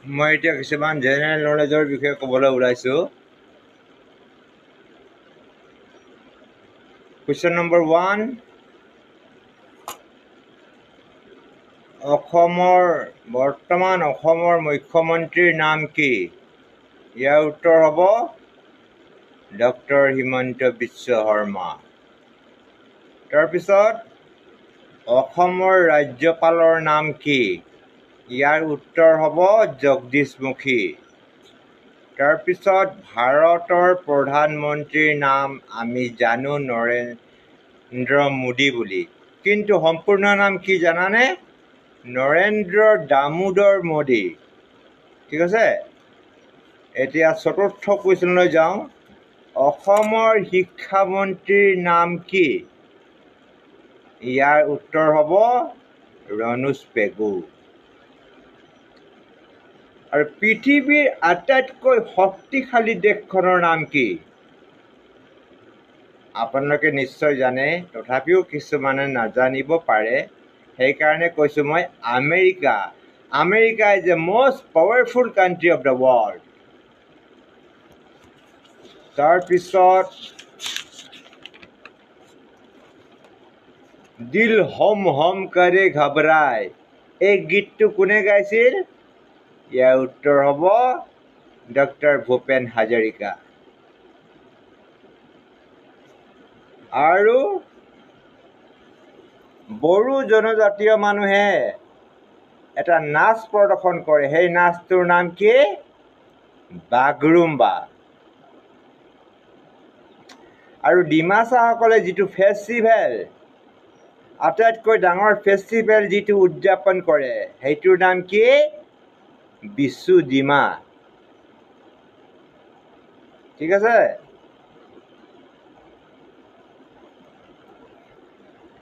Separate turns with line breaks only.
মই এতিয়া কিছুমান জেনেৰেল নলেজৰ বিষয়ে ক'বলৈ ওলাইছোঁ। কুৱেশ্যন নম্বৰ 1, বৰ্তমান অসমৰ মুখ্যমন্ত্ৰীৰ নাম কি? ইয়াৰ উত্তৰ হ'ব ডক্টৰ হিমন্ত বিশ্ব শৰ্মা। তাৰপিছত অসমৰ ৰাজ্যপালৰ নাম কি? ইয়াৰ উত্তৰ হ'ব জগদীশ মুখী। তাৰপিছত ভাৰতৰ প্ৰধানমন্ত্ৰীৰ নাম আমি জানো নৰেন্দ্ৰ মোদী বুলি, কিন্তু সম্পূৰ্ণ নাম কি জানানে? নৰেন্দ্ৰ দামোদৰ মোদী। ঠিক আছে। এতিয়া চতুৰ্থ কুৱেশ্যনলৈ যাওঁ। অসমৰ শিক্ষামন্ত্ৰীৰ নাম কি? ইয়াৰ উত্তৰ হ'ব ৰণোজ পেগু। আৰু পৃথিৱীৰ আটাইতকৈ শক্তিশালী দেশখনৰ নাম কি? আপোনালোকে নিশ্চয় জানে, তথাপিও কিছুমানে নাজানিব পাৰে। সেইকাৰণে কৈছোঁ মই America. America is the most powerful country of the world. তাৰপিছত দিল হম হম কৰে ঘবৰাই, এই গীতটো কোনে গাইছিল? ইয়াৰ উত্তৰ হ'ব ডক্টৰ ভূপেন হাজৰিকা। আৰু বড়ো জনজাতীয় মানুহে এটা নাচ প্ৰদৰ্শন কৰে, সেই নাচটোৰ নাম কি? বাগৰুম্বা। আৰু ডিমাছাসকলে যিটো ফেষ্টিভেল, আটাইতকৈ ডাঙৰ ফেষ্টিভেল যিটো উদযাপন কৰে, সেইটোৰ নাম কি? বিচু ডিমা। ঠিক আছে।